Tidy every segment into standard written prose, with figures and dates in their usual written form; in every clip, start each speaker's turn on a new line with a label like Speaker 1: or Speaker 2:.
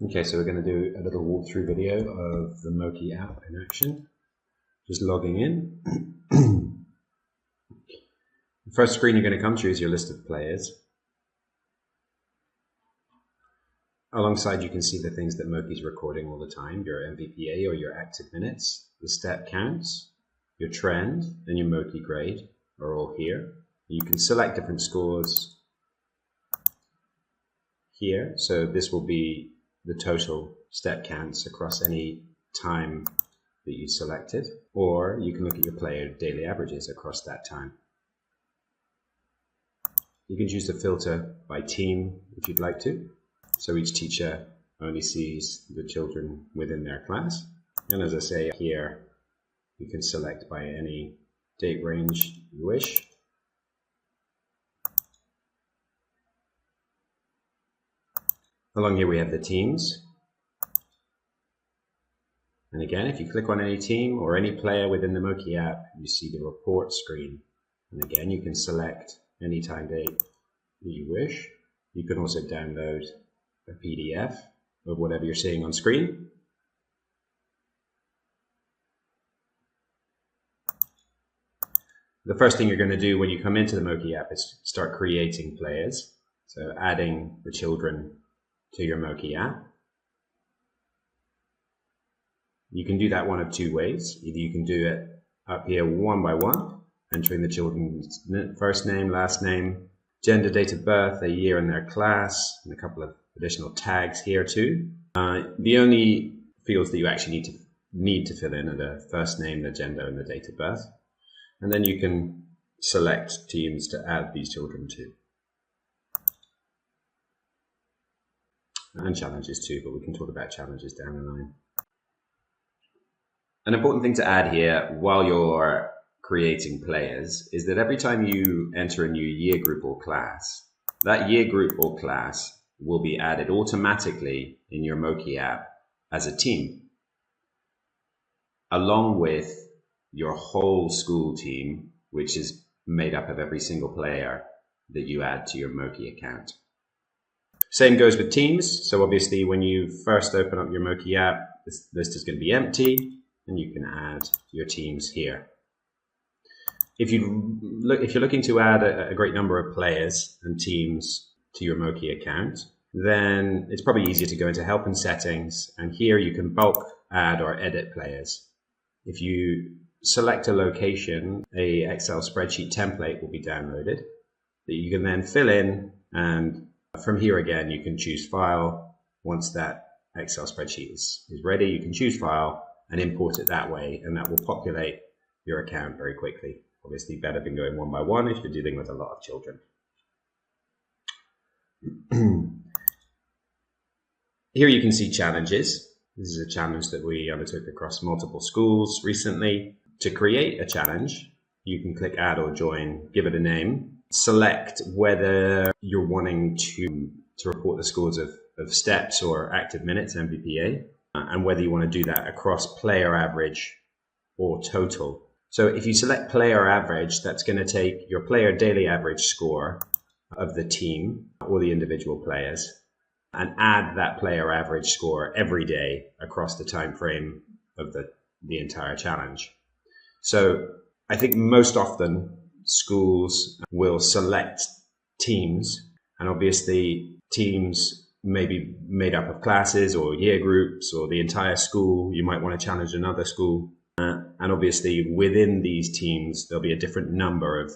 Speaker 1: Okay, so we're going to do a little walkthrough video of the Moki app in action. Just logging in. The first screen you're going to come to is your list of players. Alongside, you can see the things that Moki's recording all the time, your MVPA or your active minutes, the step counts, your trend, and your Moki grade are all here. You can select different scores here, so this will be the total step counts across any time that you selected, or you can look at your player daily averages across that time. You can choose to filter by team if you'd like to, so each teacher only sees the children within their class. And as I say here, you can select by any date range you wish. Along here we have the teams. And again, if you click on any team or any player within the Moki app, you see the report screen. And again, you can select any time date that you wish. You can also download a PDF of whatever you're seeing on screen. The first thing you're going to do when you come into the Moki app is start creating players. So adding the children to your Moki app. You can do that one of two ways. Either you can do it up here one by one, entering the children's first name, last name, gender, date of birth, a year in their class, and a couple of additional tags here too. The only fields that you actually need to fill in are the first name, the gender, and the date of birth. And then you can select teams to add these children to. And challenges too, but we can talk about challenges down the line. An important thing to add here while you're creating players is that every time you enter a new year group or class, that year group or class will be added automatically in your Moki app as a team, along with your whole school team, which is made up of every single player that you add to your Moki account. Same goes with teams. So obviously when you first open up your Moki app, this list is going to be empty, and you can add your teams here. If you're looking to add a great number of players and teams to your Moki account, then it's probably easier to go into help and settings, and here you can bulk add or edit players. If you select a location, a Excel spreadsheet template will be downloaded that you can then fill in, and from here again you can choose file. Once that Excel spreadsheet is ready, you can choose file and import it that way, and that will populate your account very quickly. Obviously better than going one by one if you're dealing with a lot of children. Here you can see challenges. This is a challenge that we undertook across multiple schools recently. To create a challenge, you can click add or join, give it a name, select whether you're wanting to report the scores of steps or active minutes, MVPA, and whether you want to do that across player average or total. So if you select player average, that's going to take your player daily average score of the team or the individual players and add that player average score every day across the time frame of the entire challenge. So I think most often schools will select teams, and obviously teams may be made up of classes or year groups or the entire school. You might want to challenge another school. And obviously within these teams, there'll be a different number of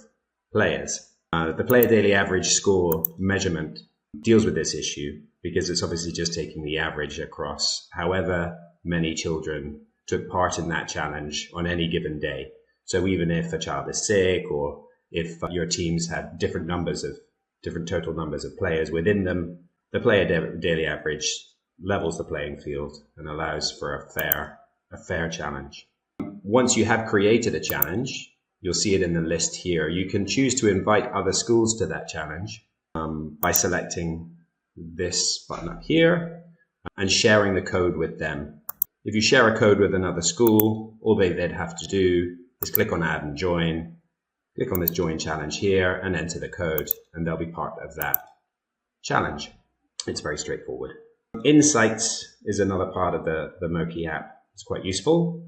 Speaker 1: players. The player daily average score measurement deals with this issue because it's obviously just taking the average across however many children took part in that challenge on any given day. So even if a child is sick, or if your teams have different total numbers of players within them, the player daily average levels the playing field and allows for a fair challenge. Once you have created a challenge, you'll see it in the list here. You can choose to invite other schools to that challenge by selecting this button up here and sharing the code with them. If you share a code with another school, all they'd have to do is click on add and join, click on this join challenge here and enter the code, and they'll be part of that challenge. It's very straightforward. Insights is another part of the Moki app. It's quite useful.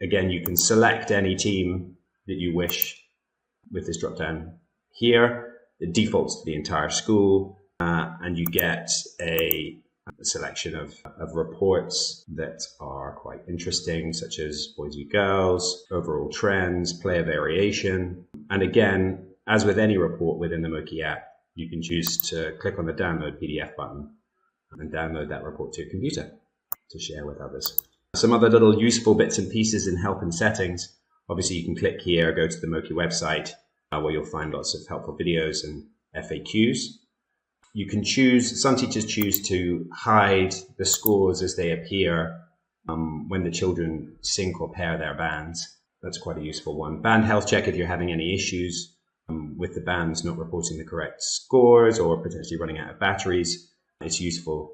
Speaker 1: Again, you can select any team that you wish with this drop down here. It defaults to the entire school, and you get a selection of reports that are quite interesting, such as boys and girls, overall trends, player variation. And again, as with any report within the Moki app, you can choose to click on the download PDF button and download that report to your computer to share with others. Some other little useful bits and pieces in help and settings. Obviously, you can click here, go to the Moki website, where you'll find lots of helpful videos and FAQs. You can choose, some teachers choose to hide the scores as they appear when the children sync or pair their bands. That's quite a useful one. Band health check if you're having any issues with the bands not reporting the correct scores or potentially running out of batteries. It's useful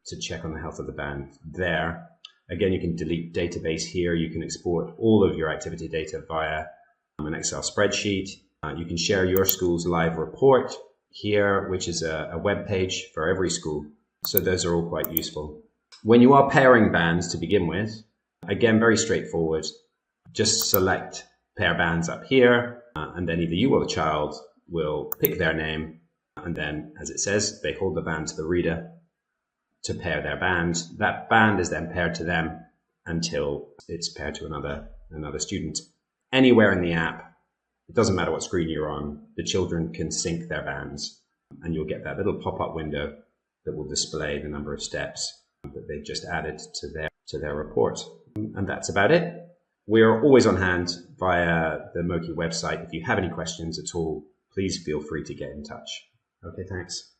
Speaker 1: to check on the health of the band there. Again, you can delete database here. You can export all of your activity data via an Excel spreadsheet. You can share your school's live report here, which is a web page for every school. So those are all quite useful. When you are pairing bands to begin with, again, very straightforward. Just select pair bands up here, and then either you or the child will pick their name, and then, as it says, they hold the band to the reader to pair their band. That band is then paired to them until it's paired to another student. Anywhere in the app, it doesn't matter what screen you're on, the children can sync their bands, and you'll get that little pop-up window that will display the number of steps that they've just added to their report. And that's about it. We are always on hand via the Moki website. If you have any questions at all, please feel free to get in touch. Okay, thanks.